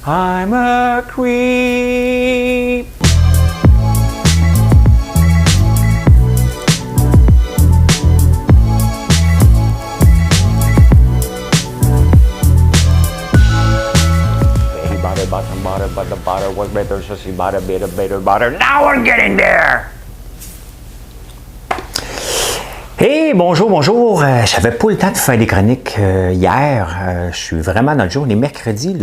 I'm a creep. He bought it, but the butter was better, so she bought a bit of better butter. Now we're getting there! Hey, bonjour. J'avais pas le temps de faire des chroniques hier. Je suis vraiment dans le jour. On est mercredi,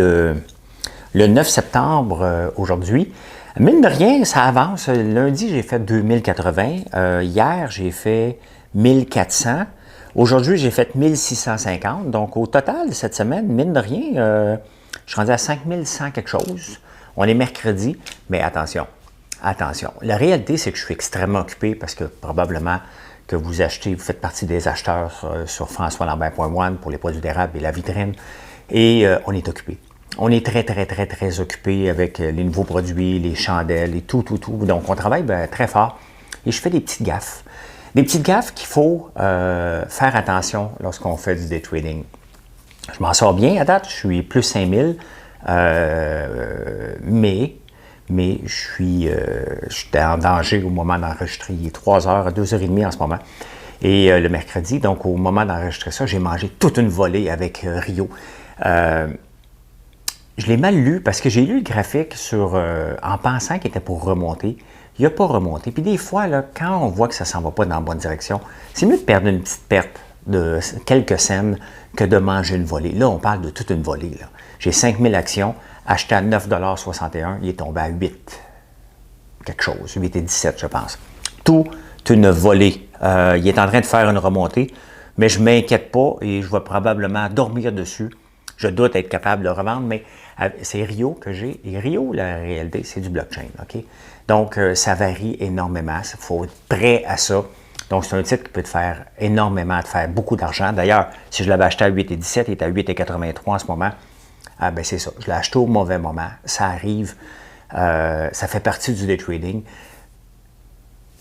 le 9 septembre aujourd'hui. Mine de rien, ça avance. Lundi, j'ai fait 2080. Hier, j'ai fait 1400. Aujourd'hui, j'ai fait 1650. Donc, au total, cette semaine, mine de rien, je suis rendu à 5100 quelque chose. On est mercredi, mais attention. La réalité, c'est que je suis extrêmement occupé parce que probablement que vous faites partie des acheteurs sur françoislambert.one pour les produits d'érable et la vitrine. Et on est occupé. On est très occupé avec les nouveaux produits, les chandelles et tout. Donc, on travaille très fort. Et je fais des petites gaffes. Des petites gaffes qu'il faut faire attention lorsqu'on fait du day trading. Je m'en sors bien à date. Je suis plus 5000. Mais je suis en danger au moment d'enregistrer. Il est 3h, 2h30 en ce moment. Et le mercredi, donc au moment d'enregistrer ça, j'ai mangé toute une volée avec Rio. Je l'ai mal lu parce que j'ai lu le graphique en pensant qu'il était pour remonter. Il n'a pas remonté. Puis des fois, là, quand on voit que ça ne s'en va pas dans la bonne direction, c'est mieux de perdre une petite perte de quelques cents que de manger une volée. Là, on parle de toute une volée. J'ai 5000 actions. Acheté à 9,61 $, il est tombé à 8 quelque chose, 8,17 je pense. Tout une volée. Il est en train de faire une remontée, mais je ne m'inquiète pas et je vais probablement dormir dessus. Je doute être capable de le revendre, mais c'est Rio que j'ai. Et Rio, la réalité, c'est du blockchain. OK? Donc, ça varie énormément. Il faut être prêt à ça. Donc, c'est un titre qui peut te faire énormément, te faire beaucoup d'argent. D'ailleurs, si je l'avais acheté à 8,17, il est à 8,83 en ce moment. Ah ben c'est ça, je l'ai acheté au mauvais moment, ça arrive, ça fait partie du day trading.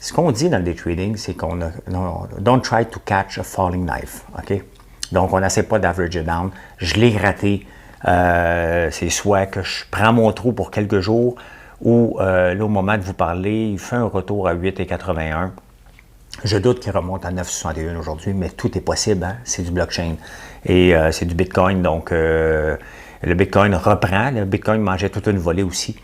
Ce qu'on dit dans le day trading, c'est qu'on don't try to catch a falling knife, OK? Donc on n'essaie pas d'average down, je l'ai raté, c'est soit que je prends mon trou pour quelques jours ou là au moment de vous parler, il fait un retour à 8,81. Je doute qu'il remonte à 9,61 aujourd'hui, mais tout est possible, hein? C'est du blockchain et c'est du Bitcoin, donc le Bitcoin reprend. Le Bitcoin mangeait toute une volée aussi.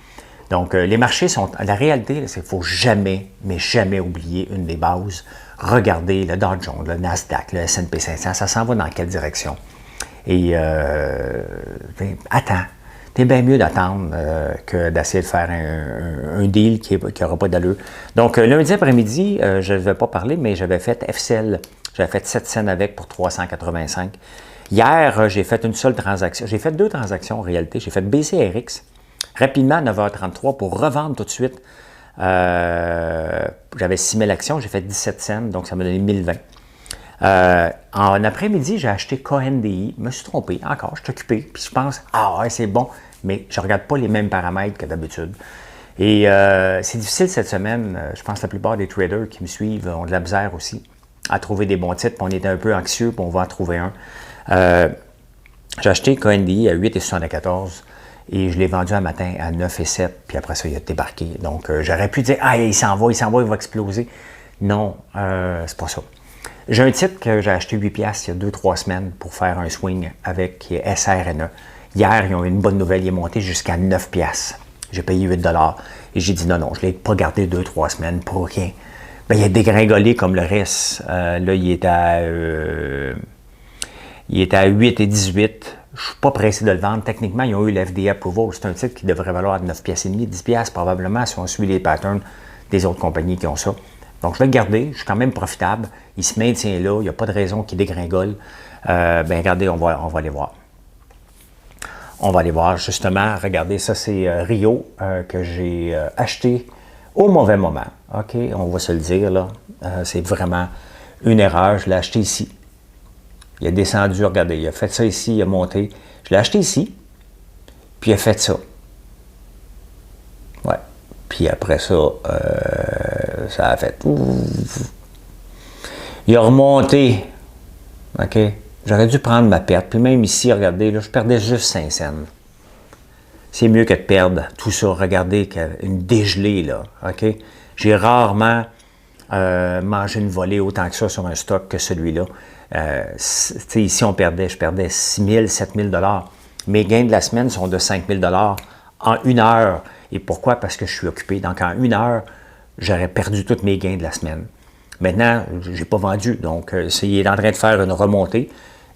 Donc, les marchés sont... La réalité, c'est qu'il ne faut jamais, mais jamais oublier une des bases. Regardez le Dow Jones, le Nasdaq, le S&P 500, ça s'en va dans quelle direction? Et attends. C'est bien mieux d'attendre que d'essayer de faire un deal qui n'aura pas d'allure. Donc, lundi après-midi, je ne vais pas parler, mais j'avais fait FCL. J'avais fait 7 cents avec pour 385. Hier, j'ai fait une seule transaction. J'ai fait 2 transactions en réalité. J'ai fait BCRX rapidement à 9h33 pour revendre tout de suite. J'avais 6000 actions, j'ai fait 17 cents, donc ça m'a donné 1020. En après-midi, j'ai acheté KNDI. Je me suis trompé encore, je suis occupé. Puis je pense, ouais, c'est bon, mais je ne regarde pas les mêmes paramètres que d'habitude. Et c'est difficile cette semaine. Je pense que la plupart des traders qui me suivent ont de la misère aussi à trouver des bons titres. Puis on est un peu anxieux, puis on va en trouver un. J'ai acheté KNDI à 8,74 et je l'ai vendu un matin à 9,7 puis après ça, il a débarqué. Donc, j'aurais pu dire, il s'en va, il va exploser. Non, c'est pas ça. J'ai un titre que j'ai acheté 8$ il y a 2-3 semaines pour faire un swing avec SRNE. Hier, ils ont eu une bonne nouvelle, il est monté jusqu'à 9$. J'ai payé 8$ et j'ai dit non, je ne l'ai pas gardé 2-3 semaines pour rien. Ben, il a dégringolé comme le reste. Là, il est à 8,18. Je ne suis pas pressé de le vendre. Techniquement, ils ont eu l'FDA approval. C'est un titre qui devrait valoir 9,5$, 10$ probablement si on suit les patterns des autres compagnies qui ont ça. Donc, je vais le garder. Je suis quand même profitable. Il se maintient là. Il n'y a pas de raison qu'il dégringole. Regardez, on va aller voir. On va aller voir justement. Regardez, ça c'est Rio que j'ai acheté au mauvais moment. OK, on va se le dire là. C'est vraiment une erreur. Je l'ai acheté ici. Il a descendu, regardez, il a fait ça ici, il a monté. Je l'ai acheté ici, puis il a fait ça. Ouais. Puis après ça, ça a fait... Il a remonté. OK? J'aurais dû prendre ma perte. Puis même ici, regardez, là, je perdais juste 5 cents. c'est mieux que de perdre tout ça. Regardez, une dégelée, là, OK? J'ai rarement mangé une volée autant que ça sur un stock que celui-là. Ici, je perdais 6 000, 7 000 $. Mes gains de la semaine sont de 5 000 $ en une heure. Et pourquoi? Parce que je suis occupé. Donc, en une heure, j'aurais perdu tous mes gains de la semaine. Maintenant, je n'ai pas vendu. Donc, il est en train de faire une remontée.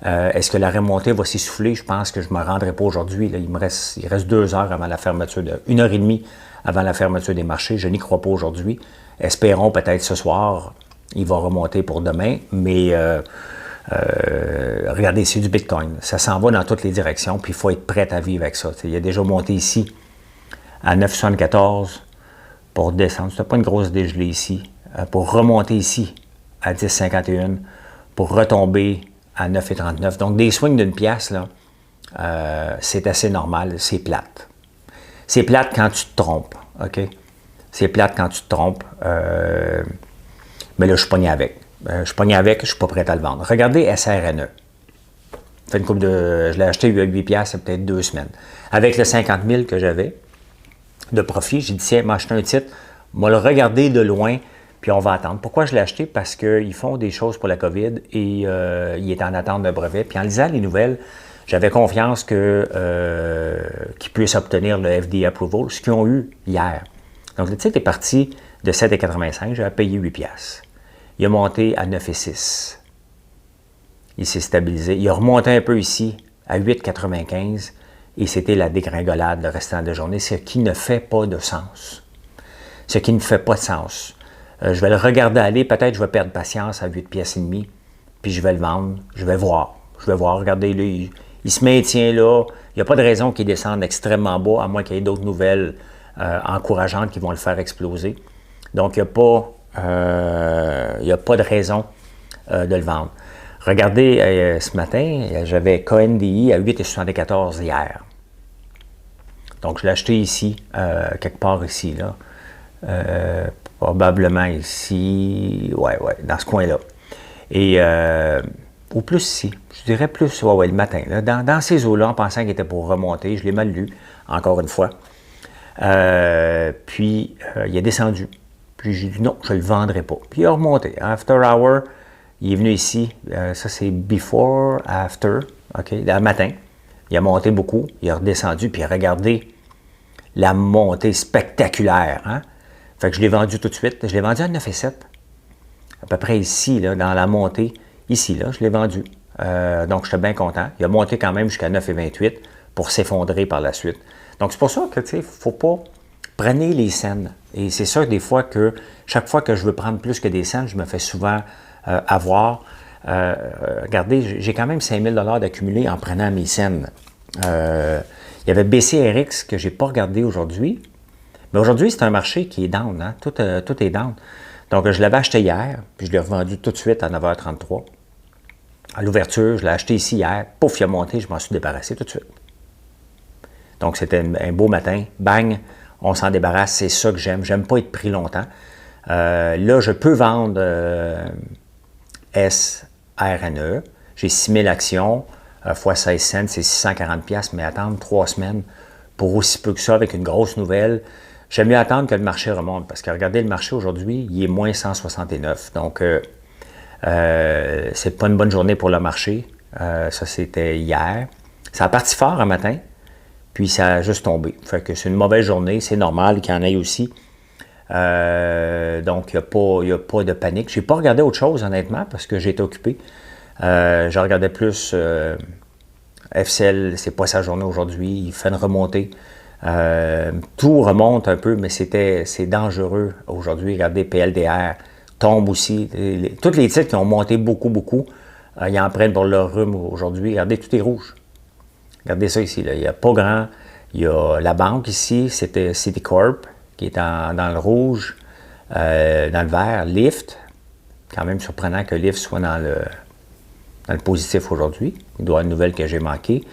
Est-ce que la remontée va s'essouffler? Je pense que je ne me rendrai pas aujourd'hui. Il reste 2 heures avant la fermeture, 1 heure et demie avant la fermeture des marchés. Je n'y crois pas aujourd'hui. Espérons peut-être ce soir. Il va remonter pour demain. Mais regardez, c'est du Bitcoin. Ça s'en va dans toutes les directions. Puis il faut être prêt à vivre avec ça. Il a déjà monté ici à 9,74 pour descendre. C'était pas une grosse dégelée ici. Pour remonter ici à 10,51 pour retomber à 9,39. Donc, des swings d'une pièce, là, c'est assez normal, c'est plate. C'est plate quand tu te trompes, OK? C'est plate quand tu te trompes, mais là, je suis pogné avec. Je suis pas prêt à le vendre. Regardez SRNE. Je l'ai acheté à 8 pièces, c'est peut-être 2 semaines. Avec le 50 000 que j'avais de profit, j'ai dit, tiens, m'acheter un titre, moi le regarder de loin, puis on va attendre. Pourquoi je l'ai acheté? Parce qu'ils font des choses pour la COVID et il est en attente d'un brevet. Puis en lisant les nouvelles, j'avais confiance qu'ils puissent obtenir le FDA approval, ce qu'ils ont eu hier. Donc le titre est parti de 7,85, j'avais payé 8 piastres. Il a monté à 9,6. Il s'est stabilisé. Il a remonté un peu ici à 8,95 et c'était la dégringolade le restant de la journée, ce qui ne fait pas de sens. Ce qui ne fait pas de sens. Je vais le regarder aller, peut-être je vais perdre patience à 8 pièces et demie, puis je vais le vendre, je vais voir, regardez, là, il se maintient là, il n'y a pas de raison qu'il descende extrêmement bas, à moins qu'il y ait d'autres nouvelles encourageantes qui vont le faire exploser. Donc, il n'y a pas de raison de le vendre. Regardez, ce matin, j'avais KNDI à 8,74 hier. Donc, je l'ai acheté ici, quelque part ici, là. Probablement ici, ouais, dans ce coin-là. Et, ou plus ici, je dirais plus, le matin, là, dans ces eaux-là, en pensant qu'il était pour remonter, je l'ai mal lu, encore une fois. Puis, il est descendu. Puis, j'ai dit non, je ne le vendrai pas. Puis, il a remonté. After hour, il est venu ici, ça c'est before, after, OK, le matin. Il a monté beaucoup, il a redescendu, puis regardez la montée spectaculaire, hein? Fait que je l'ai vendu tout de suite. Je l'ai vendu à 9,7. À peu près ici, là, dans la montée. Ici, là, je l'ai vendu. Donc, j'étais bien content. Il a monté quand même jusqu'à 9,28 pour s'effondrer par la suite. Donc, c'est pour ça que, tu sais, il ne faut pas prendre les scènes. Et c'est ça, des fois, que chaque fois que je veux prendre plus que des scènes, je me fais souvent avoir. Regardez, j'ai quand même 5 000 $ d'accumulé en prenant mes scènes. Il y avait BCRX que je n'ai pas regardé aujourd'hui. Mais aujourd'hui, c'est un marché qui est down, hein? Tout est down. Donc, je l'avais acheté hier, puis je l'ai revendu tout de suite à 9h33. À l'ouverture, je l'ai acheté ici hier. Pouf, il a monté, je m'en suis débarrassé tout de suite. Donc, c'était un beau matin. Bang, on s'en débarrasse. C'est ça que j'aime. J'aime pas être pris longtemps. Là, je peux vendre SRNE. J'ai 6 000 actions. Fois 16 cents, c'est 640 $, mais attendre 3 semaines pour aussi peu que ça avec une grosse nouvelle. J'aime mieux attendre que le marché remonte, parce que regardez, le marché aujourd'hui, il est moins 169. Donc, c'est pas une bonne journée pour le marché. Ça, c'était hier. Ça a parti fort un matin, puis ça a juste tombé. Fait que c'est une mauvaise journée, c'est normal qu'il y en ait aussi. Donc, il n'y a pas de panique. Je n'ai pas regardé autre chose, honnêtement, parce que j'ai été occupé. Je regardais plus FCL, c'est pas sa journée aujourd'hui, il fait une remontée. Tout remonte un peu, mais c'est dangereux aujourd'hui. Regardez, PLDR tombe aussi. Tous les titres qui ont monté beaucoup, ils en prennent pour leur rhume aujourd'hui. Regardez, tout est rouge. Regardez ça ici, là. Il n'y a pas grand. Il y a la banque ici, c'était Citicorp, qui est dans le rouge, dans le vert. Lyft, quand même surprenant que Lyft soit dans le positif aujourd'hui. Il doit y avoir une nouvelle que j'ai manquée.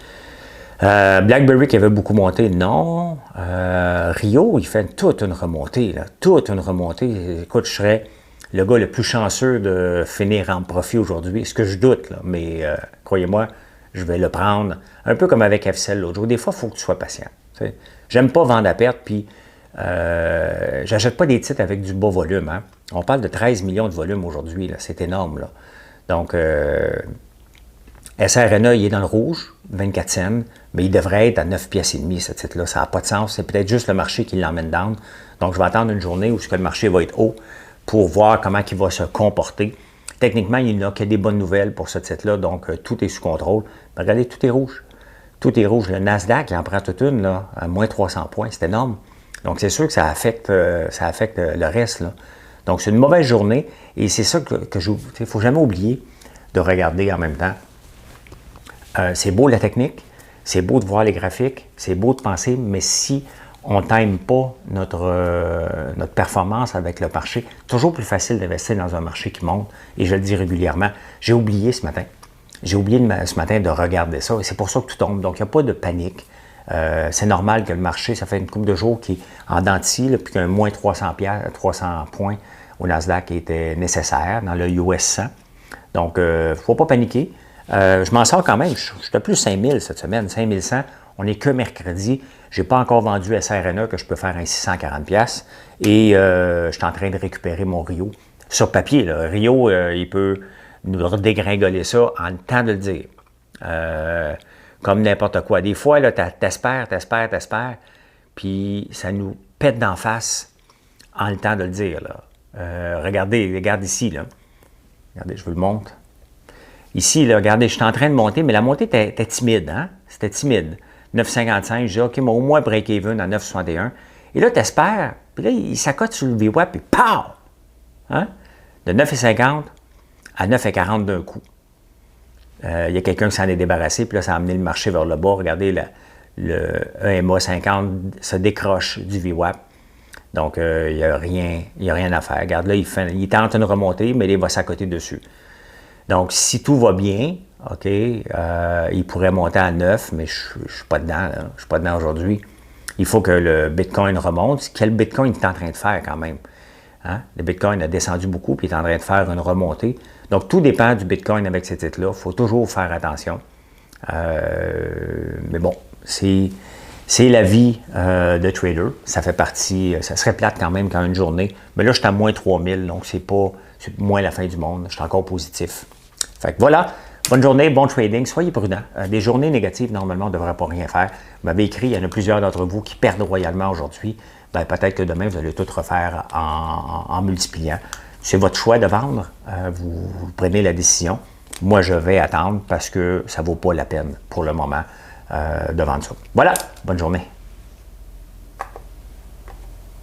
BlackBerry qui avait beaucoup monté, non. Rio, il fait toute une remontée, là. Toute une remontée. Écoute, je serais le gars le plus chanceux de finir en profit aujourd'hui. Ce que je doute, là, mais croyez-moi, je vais le prendre. Un peu comme avec FCL l'autre jour. Des fois, il faut que tu sois patient. J'aime pas vendre à perte, puis j'achète pas des titres avec du bas volume. Hein. On parle de 13 millions de volume aujourd'hui. C'est énorme. Là. Donc, SRNA, il est dans le rouge, 24 cents, mais il devrait être à 9 pièces et demie, ce titre-là. Ça n'a pas de sens. C'est peut-être juste le marché qui l'emmène down. Donc, je vais attendre une journée où le marché va être haut pour voir comment il va se comporter. Techniquement, il n'y a que des bonnes nouvelles pour ce titre-là, donc tout est sous contrôle. Mais regardez, tout est rouge. Tout est rouge. Le Nasdaq, il en prend toute une, là, à moins 300 points. C'est énorme. Donc, c'est sûr que ça affecte le reste. Là. Donc, c'est une mauvaise journée. Et c'est ça que il ne faut jamais oublier de regarder en même temps. C'est beau la technique, c'est beau de voir les graphiques, c'est beau de penser, mais si on n'aime pas notre performance avec le marché, toujours plus facile d'investir dans un marché qui monte, et je le dis régulièrement. J'ai oublié ce matin. J'ai oublié ce matin de regarder ça, et c'est pour ça que tout tombe. Donc, il n'y a pas de panique. C'est normal que le marché, ça fait une couple de jours qui est en dents de scie, puis qu'un moins 300 points au Nasdaq était nécessaire dans le US 100. Donc, il ne faut pas paniquer. Je m'en sors quand même. Je suis à plus 5000 cette semaine, 5100. On n'est que mercredi. Je n'ai pas encore vendu SRNA que je peux faire un 640$. Et je suis en train de récupérer mon Rio. Sur papier, là, Rio, il peut nous dégringoler ça en le temps de le dire. Comme n'importe quoi. Des fois, t'espères, puis ça nous pète d'en face en le temps de le dire. Là. Regarde ici. Là. Regardez, je vous le montre. Ici, là, regardez, je suis en train de monter, mais la montée était timide. Hein? C'était timide. 9,55, je dis, OK, moi, au moins break-even à 9,61. Et là, tu espères, puis là, il s'accote sur le VWAP, puis pow! Hein? De 9,50 à 9,40 d'un coup. Il y a quelqu'un qui s'en est débarrassé, puis là, ça a amené le marché vers le bas. Regardez, le EMA 50 se décroche du VWAP. Donc, il n'y a rien à faire. Regarde, là, il tente une remontée, mais il va s'accoter dessus. Donc, si tout va bien, OK, il pourrait monter à 9, mais je ne suis pas dedans. Là. Je ne suis pas dedans aujourd'hui. Il faut que le Bitcoin remonte. Quel Bitcoin est en train de faire quand même? Hein? Le Bitcoin a descendu beaucoup puis il est en train de faire une remontée. Donc, tout dépend du Bitcoin avec ces titres-là. Il faut toujours faire attention. Mais bon, c'est la vie de trader. Ça fait partie, ça serait plate quand même quand une journée. Mais là, je suis à moins 3000, donc c'est moins la fin du monde. Je suis encore positif. Fait que voilà, bonne journée, bon trading. Soyez prudents. Des journées négatives, normalement, on ne devrait pas rien faire. Vous m'avez écrit, il y en a plusieurs d'entre vous qui perdent royalement aujourd'hui. Ben, peut-être que demain, vous allez tout refaire en multipliant. C'est votre choix de vendre. Vous prenez la décision. Moi, je vais attendre parce que ça ne vaut pas la peine pour le moment de vendre ça. Voilà, bonne journée.